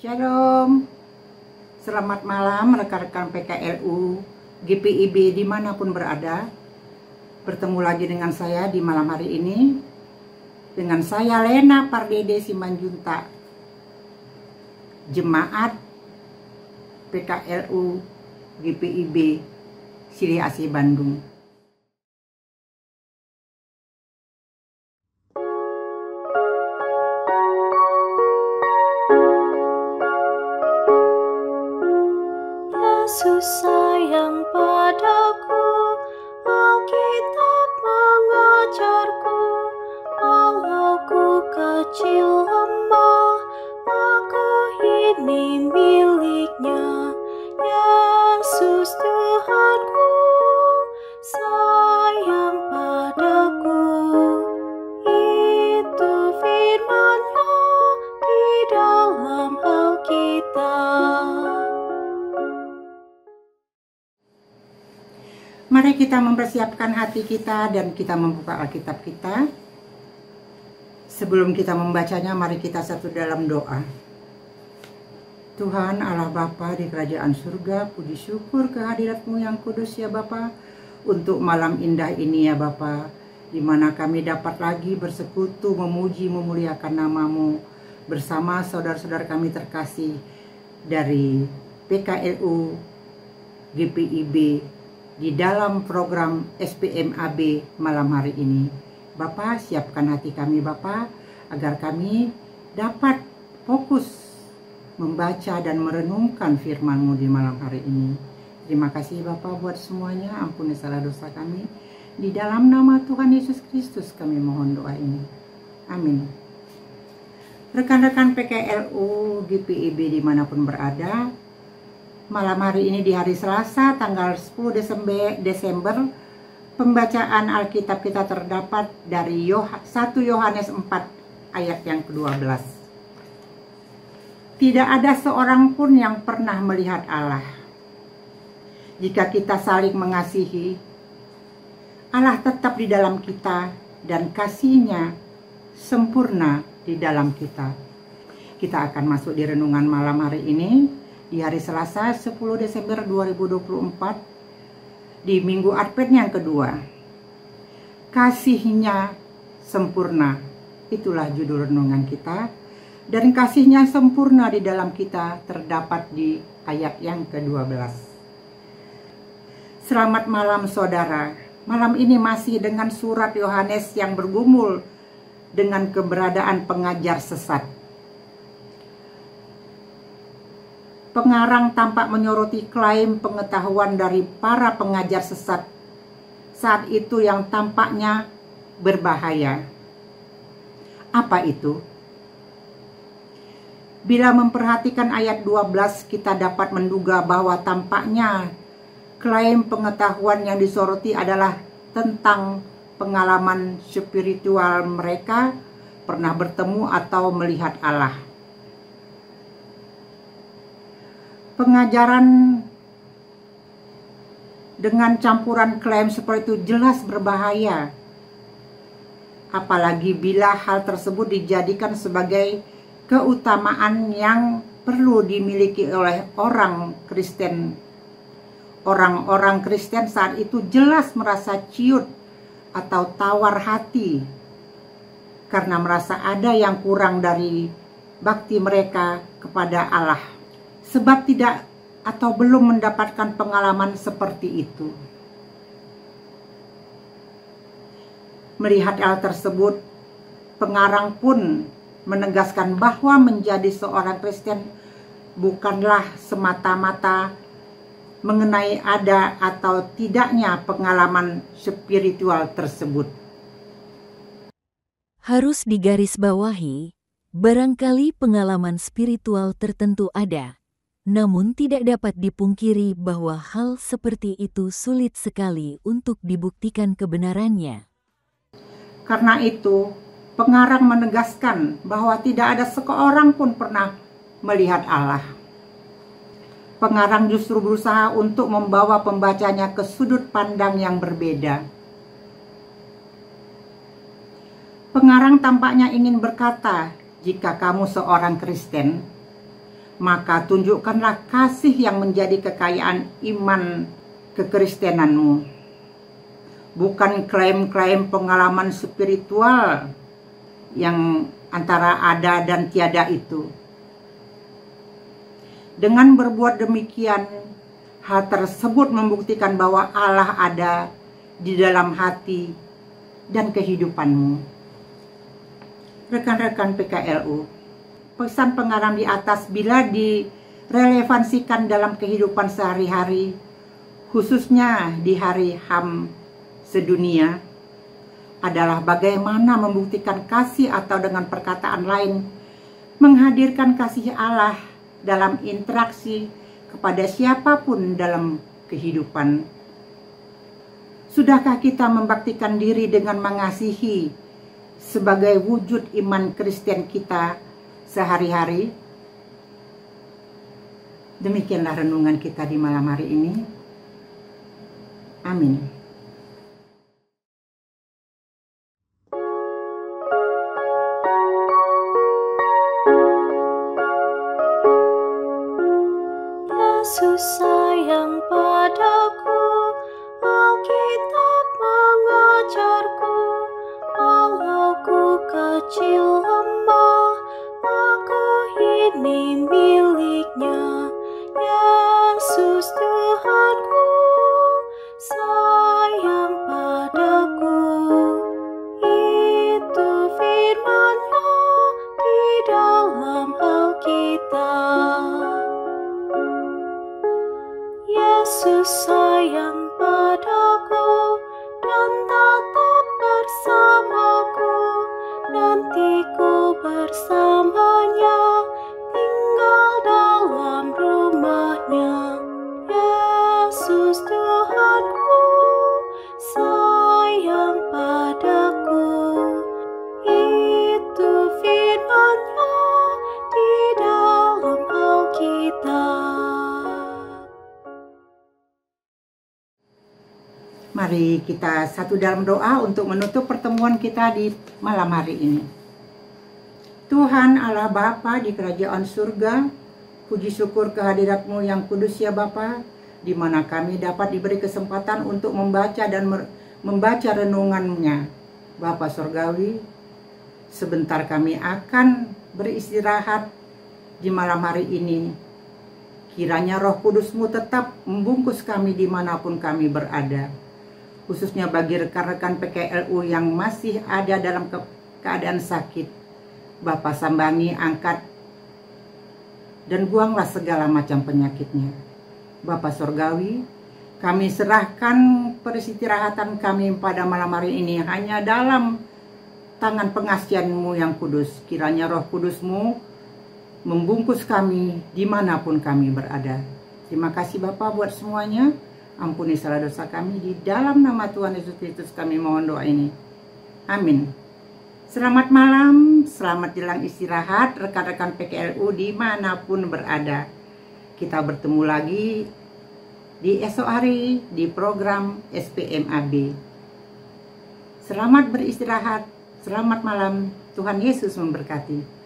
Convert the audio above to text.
Shalom, selamat malam rekan-rekan PKLU, GPIB dimanapun berada. Bertemu lagi dengan saya di malam hari ini, dengan saya Lena Pardede Simanjuntak, Jemaat PKLU GPIB Sili Asih Bandung. Yesus sayang padaku, Alkitab mengajarku, walau ku kecil lemah, aku ini miliknya. Yesus Tuhanku sayang padaku, itu firman-Nya di dalam Alkitab. Mari kita mempersiapkan hati kita dan kita membuka Alkitab kita. Sebelum kita membacanya, mari kita satu dalam doa. Tuhan Allah Bapa di kerajaan surga, puji syukur kehadirat-Mu yang kudus ya Bapa, untuk malam indah ini ya Bapa, di mana kami dapat lagi bersekutu, memuji, memuliakan nama-Mu bersama saudara-saudara kami terkasih dari PKLU GPIB di dalam program SPMAB malam hari ini. Bapak, siapkan hati kami Bapak, agar kami dapat fokus membaca dan merenungkan firman-Mu di malam hari ini. Terima kasih Bapak buat semuanya, ampuni salah dosa kami. Di dalam nama Tuhan Yesus Kristus kami mohon doa ini. Amin. Rekan-rekan PKLU GPIB dimanapun berada, malam hari ini di hari Selasa tanggal 10 Desember, pembacaan Alkitab kita terdapat dari 1 Yohanes 4 ayat yang ke-12. Tidak ada seorang pun yang pernah melihat Allah. Jika kita saling mengasihi, Allah tetap di dalam kita dan kasih-Nya sempurna di dalam kita. Kita akan masuk di renungan malam hari ini di hari Selasa 10 Desember 2024 di Minggu Advent yang kedua. Kasih-Nya sempurna, itulah judul renungan kita. Dan kasih-Nya sempurna di dalam kita terdapat di ayat yang ke-12. Selamat malam saudara. Malam ini masih dengan surat Yohanes yang bergumul dengan keberadaan pengajar sesat. Pengarang tampak menyoroti klaim pengetahuan dari para pengajar sesat saat itu yang tampaknya berbahaya. Apa itu? Bila memperhatikan ayat 12, kita dapat menduga bahwa tampaknya klaim pengetahuan yang disoroti adalah tentang pengalaman spiritual mereka pernah bertemu atau melihat Allah. Pengajaran dengan campuran klaim seperti itu jelas berbahaya. Apalagi bila hal tersebut dijadikan sebagai keutamaan yang perlu dimiliki oleh orang Kristen. Orang-orang Kristen saat itu jelas merasa ciut atau tawar hati karena merasa ada yang kurang dari bakti mereka kepada Allah, sebab tidak atau belum mendapatkan pengalaman seperti itu. Melihat hal tersebut, pengarang pun menegaskan bahwa menjadi seorang Kristen bukanlah semata-mata mengenai ada atau tidaknya pengalaman spiritual tersebut. Harus digarisbawahi, barangkali pengalaman spiritual tertentu ada, namun tidak dapat dipungkiri bahwa hal seperti itu sulit sekali untuk dibuktikan kebenarannya. Karena itu, pengarang menegaskan bahwa tidak ada seorang pun pernah melihat Allah. Pengarang justru berusaha untuk membawa pembacanya ke sudut pandang yang berbeda. Pengarang tampaknya ingin berkata, jika kamu seorang Kristen, maka tunjukkanlah kasih yang menjadi kekayaan iman kekristenanmu. Bukan klaim-klaim pengalaman spiritual yang antara ada dan tiada itu. Dengan berbuat demikian, hal tersebut membuktikan bahwa Allah ada di dalam hati dan kehidupanmu. Rekan-rekan PKLU, pesan pengarang di atas bila direlevansikan dalam kehidupan sehari-hari, khususnya di hari HAM sedunia, adalah bagaimana membuktikan kasih atau dengan perkataan lain, menghadirkan kasih Allah dalam interaksi kepada siapapun dalam kehidupan. Sudahkah kita membaktikan diri dengan mengasihi sebagai wujud iman Kristen kita sehari-hari? Demikianlah renungan kita di malam hari ini. Amin. Yesus sayang padaku, Alkitab mengajarku, walau ku kecil lemah, aku ini miliknya. Yesus Tuhanku sayang padaku, itu firman-Nya di dalam Alkitab. Yesus sayang padaku dan tetap bersamaku, nanti ku bersamanya, tinggal dalam rumah-Nya. Yesus Tuhanku sayang padaku, itu firman-Nya di dalam Alkitab. Mari kita satu dalam doa untuk menutup pertemuan kita di malam hari ini. Tuhan Allah Bapa di kerajaan surga, puji syukur kehadirat-Mu yang kudus ya Bapa, di mana kami dapat diberi kesempatan untuk membaca dan membaca renungan-Nya. Bapa Surgawi, sebentar kami akan beristirahat di malam hari ini. Kiranya Roh Kudus-Mu tetap membungkus kami dimanapun kami berada. Khususnya bagi rekan-rekan PKLU yang masih ada dalam keadaan sakit. Bapa sambangi, angkat, dan buanglah segala macam penyakitnya. Bapa Surgawi, kami serahkan peristirahatan kami pada malam hari ini hanya dalam tangan pengasihan-Mu yang kudus. Kiranya Roh Kudus-Mu membungkus kami dimanapun kami berada. Terima kasih Bapa buat semuanya. Ampuni salah dosa kami, di dalam nama Tuhan Yesus Kristus kami mohon doa ini. Amin. Selamat malam, selamat jelang istirahat rekan-rekan PKLU dimanapun berada. Kita bertemu lagi di esok hari di program SPMAB. Selamat beristirahat, selamat malam, Tuhan Yesus memberkati.